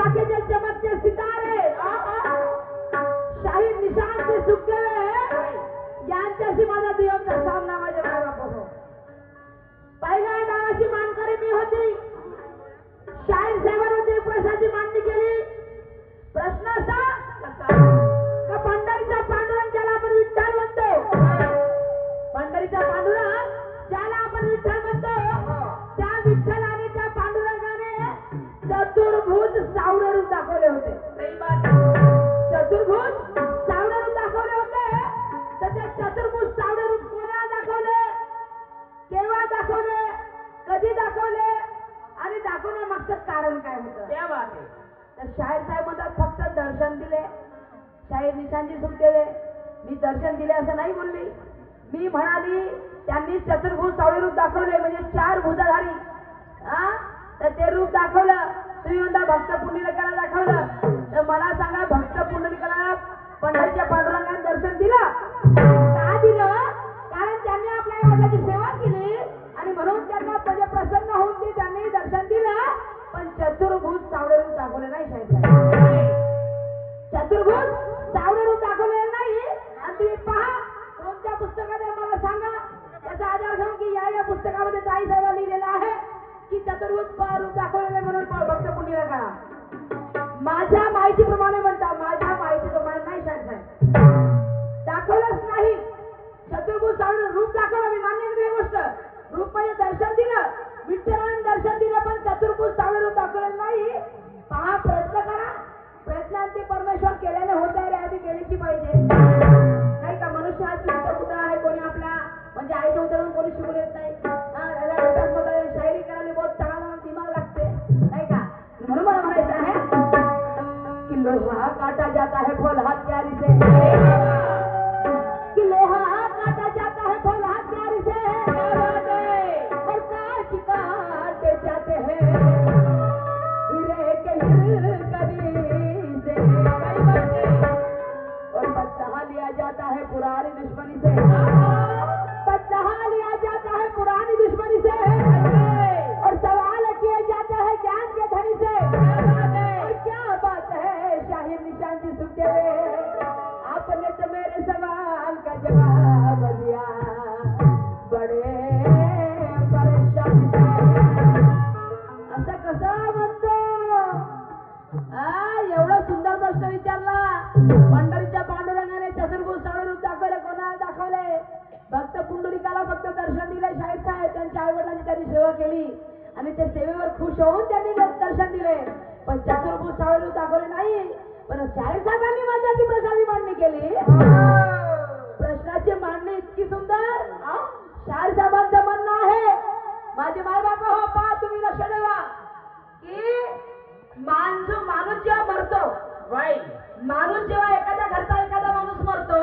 आंखें के चमकते सितारे शाहीर निशांतचे सुखदेव यांच्याशी माझा दिवसचा सामना माझ्या बाबापासून पहिल्या नावाची मानकरी मी होती. शाहीर साहेबांनी प्रश्नाची मांडणी केली. प्रश्न असा का पंढरीचा पांडुरंग ज्याला आपण विठ्ठल म्हणतो, पंढरीचा पांडुरंग ज्याला आपण विठ्ठल म्हणतो, त्या विठ्ठल आणि त्या पांडुरंगाने चतुर्भुज सावळे रूप दाखवले होते. चतुर्भुज सावळे रूप दाखवले होते. तर ते चतुर्भुज सावळे रूप कोणाला दाखवले, केव्हा दाखवले, कधी दाखवले आणि दाखवण्यामागचं कारण काय होतं त्या बाबतीत. तर शाहीर साहेब म्हणतात फक्त दर्शन दिले. शाहीर निशांतजी सुखदेव मी दर्शन दिले असं नाही बोलली. मी म्हणाली त्यांनी चतुर्भुज सावळे रूप दाखवले म्हणजे 4 भुजाधारी. तर ते रूप दाखवलं. श्रीमंत भक्त पुंडलिकाला दाखवलं. तर मला सांगा भक्त पुंडलिकाला पंढरीच्या पांडुरंगाने दर्शन दिलं का दिलं? कारण त्यांनी आपल्या वडिलांची सेवा केली आणि म्हणून त्यांना म्हणजे प्रसन्न होऊन ते त्यांनी दर्शन दिलं. पण चतुर्भुज सावळे रूप दाखवले नाही शाहीर. चतुर्भुज सावळे रूप दाखवलेलं नाही. आणि तुम्ही पहा कोणत्या पुस्तकामध्ये मला सांगा त्याचा आधार घेऊन की या पुस्तकामध्ये ताई साहेब लिहिलेलं आहे की चतुर्भुज रूप दाखवलेलं म्हणून भक्त पुंडलिकाला. माझ्या माहितीप्रमाणे म्हणता, माझ्या माहितीप्रमाणे नाही शाहीर साहेब दाखवलंच नाही. चतुर्भुज सावळे रूप दाखवलं मी मान्य करते गोष्ट. रूप म्हणजे दर्शन दिलं, विठ्ठलाने दर्शन दिलं, पण चतुर्भुज सावळे रूप दाखवलेलं नाही. पहा प्रयत्न करा. प्रयत्नांती परमेश्वर केल्याने होत आहे रे, आधी केलीची पाहिजे नाही का. मनुष्य हा चित्त पुतळा आहे. कोणी आपल्या म्हणजे आईच्या उतरून कोणी शिकून येत नाही. शायरी करायला बहुत चांगला दिमाग लागते नाही का. म्हणून मला म्हणायचं आहे की लोहा काटा जाता है फल हत्यारी से, कि लोहा काटा जाता है फल हत्यारी से, और कांच काटे जाते हैं हीरे के हिरकनी से, और बदला लिया जाता है पुरानी दुश्मनी से, बदला लिया जाता है पुरानी दुश्मनी से, और सवाल किया जाता है ज्ञान के धनी से. और क्या बात है शाहीर निशांतजी सुखदेव, आपने तो मेरे सवाल का जवाब दिया बड़े परेशानी से. असं कसं म्हणतो? एवढा सुंदर प्रश्न विचारला. पंढरीच्या पांडुरंगाने चतुर्भुज सावळे रूप दाखवले. कोणाला दाखवले? भक्त पुंडलिकाला फक्त दर्शन दिले शाहीर साहेब. त्यांच्या आईवडिलांनी त्यांनी सेवा केली आणि त्या सेवेवर खुश होऊन त्यांनी दर्शन दिले. पण चतुर्भुज सावळे रूप दाखवले नाही. पण शाहीर साहेबांनी माझ्याची प्रश्नाची मांडणी केली. प्रश्नाची मांडणी इतकी सुंदर. शाहीर साहेबांचं म्हणणं आहे माझे माय बाबा हो पहा तुम्ही लक्ष ठेवा की माणूस जेव्हा मरतो, माणूस जेव्हा एखाद्या घरचा एखादा माणूस मरतो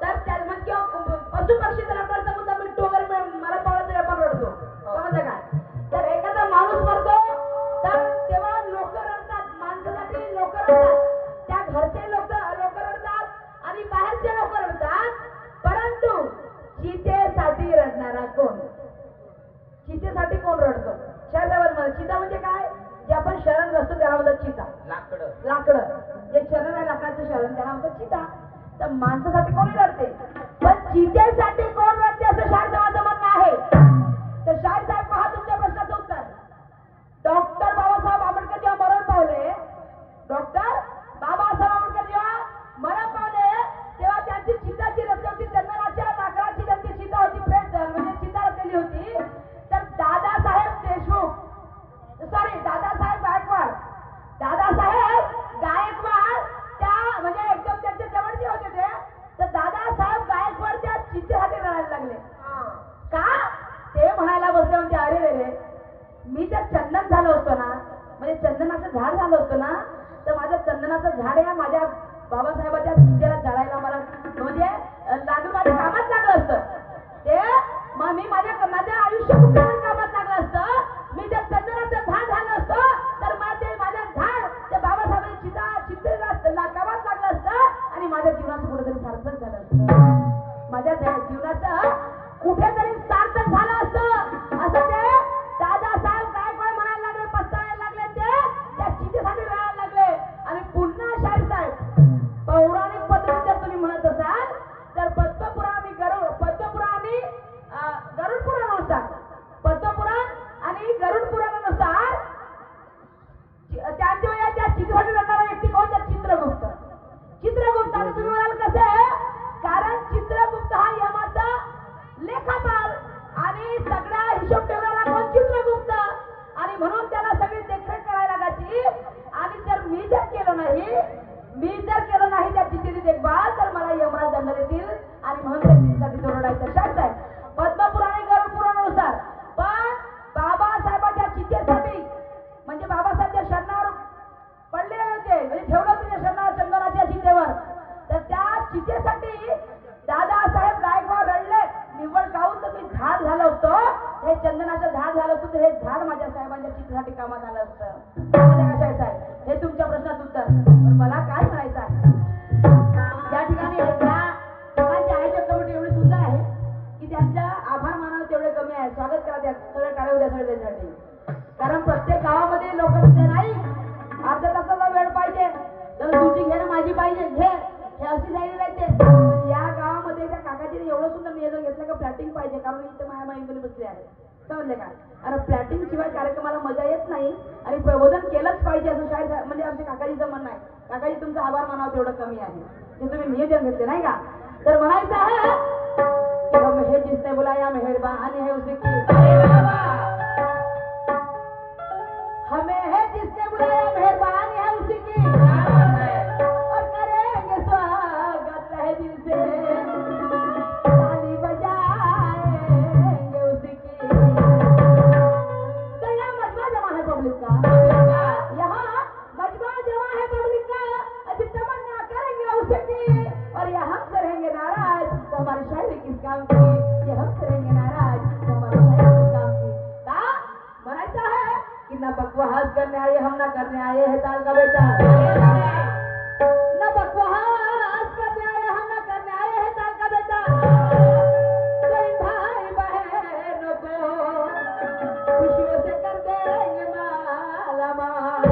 तर त्या म्हणजे पशु पक्षी त्याला मुद्दा मिळतो वगैरे मला पावलं तर आपण रडतो समजलं का. तर एखादा माणूस मरतो तर तेव्हा लोक रडतात. माणसासाठी लोक रडतात. त्या घरचे लोक रडतात आणि बाहेरचे लोक रडतात. परंतु चितेसाठी रडणारा कोण? चितेसाठी कोण रडतो? शरीरावर चिता म्हणजे काय? जे आपण शरण असतो त्याला म्हणतात चिता. लाकडं जे शरण आहे लाकडाचं शरण त्याला म्हणतात चिता. तर माणसासाठी कोणी रडते पण चितेसाठी कोण रडते असं शाहीर साहेबांचं म्हणणं आहे. तर शाहीर साहेब पहा तुमच्या प्रश्नाचं उत्तर. डॉक्टर बाबासाहेब आंबेडकर जेव्हा मरण पावले, डॉक्टर बाबासाहेब आंबेडकर जेव्हा मरण पावले तेव्हा त्यांची चिताची रचना होती. चंदनाच्या लाकडाची त्यांची चिता होती. म्हणजे चिता रचलेली होती. तर दादासाहेब गायकवाड त्या म्हणजे एकदम त्यांच्या जवळचे होते ते. तर दादासाहेब गायकवाड त्या चितेसाठी रडायला लागले. का? ते म्हणायला बसले म्हणजे अरे रे मी जर चंदन झालो असतो ना, म्हणजे चंदनाचं झाड झालं असतं ना, तर माझं चंदनाचं झाड या माझ्या बाबासाहेबाच्या चितेला जळायला मला म्हणजे लागून माझ्या कामात लागलं असतं. ते मग मी माझ्या आयुष्य कुठल्या कामात लागलं असतं. मी जर चंदनाचं झाड झालं असतं तर माझं झाड ते बाबासाहेबांच्या चितेला कामात लागलं असतं आणि माझ्या जीवनाचं कुठेतरी सार्थक झालं असतं. माझ्या जीवनाचं कुठेतरी सार्थक झालं असतं असं ते दादासाहेब गायकवाड म्हणायला लागले, पस्तावायला लागले. ते त्या चितेसाठी रडायला होतील आणि म्हणून त्या चिठ्ठीसाठी तो रडायचा. शांत आहे. पद्मपुराण आणि गरुड पुराणानुसार पण बाबासाहेबांच्या चिठ्ठीसाठी म्हणजे बाबासाहेब त्या शरणावर पडले होते म्हणजे ठेवलं होतं त्या शरणावर चंदनाच्या चिठ्ठीवर, तर त्या चिठ्ठीसाठी दादासाहेब गायकवाड रडले. निव्वळ खाऊन तर मी झाड झालं होतं, हे चंदनाचं झाड झालं असतं तर हे झाड माझ्या साहेबांच्या चिठ्ठीसाठी कामात आलं असतं. कशाचं आहे हे तुमच्या प्रश्नाचं उत्तर. पण मला काय म्हणायचं आहे, त्या ठिकाणी ठिकाणची आयोजक कमिटी एवढी सुंदर आहे की त्यांच्या आभार मानावं तेवढे कमी आहे. स्वागत करा त्या सगळे टाळे उद्या सगळे त्यांच्यासाठी. कारण प्रत्येक गावामध्ये लोक नाही अर्ध्या तासाचा वेळ पाहिजे, तर तुझी घे ना माझी पाहिजे घे हे अशी जायला राहते. पण या गावामध्ये त्या काकाजीने एवढं सुंदर नियोजन घेतलं का फ्लॅटिंग पाहिजे, कारण इथे माया माईमध्ये बसले आहे. समजले का? आणि फ्लॅटिंग शिवाय कार्यक्रमाला मजा येत नाही आणि प्रबोधन केलंच पाहिजे असं शाळेत म्हणजे आमच्या काकाजीचं म्हणणं आहे. काकाजी तुमचा आभार मानावं तेवढं कमी आहे जे तुम्ही नियोजन घेतले नाही का. तर म्हणायचं आहे की हम है जिसने बुलाया मेहरबान है उसे की, हमें है जिसने बुलाया मेहरबान है उसी की, और करेंगे स्वागत है दिल से, ताली बजाएंगे उसी की. तो यहाँ मजमा जमा है पब्लिक का, यहाँ मजमा जमा है पब्लिक का, अभी तमन्ना करेंगे उसी की, और ये हमसे रहेंगे नाराज तो हमारी शायरी किस काम की, ये हमसे रहेंगे नाराज तो हमारी शायरी किस काम की. का बनाता है कि ना बकवास करने आए हम ना करने आए हैं ताल का बेटा, ना बकवास करने आए हम ना करने आए हैं ताल का बेटा. तो इन भाई बहनों को खुशियों से कर देंगे माला माल.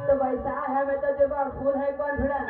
तो वैसा है मैं तो जब फूल है कौन भिड़ा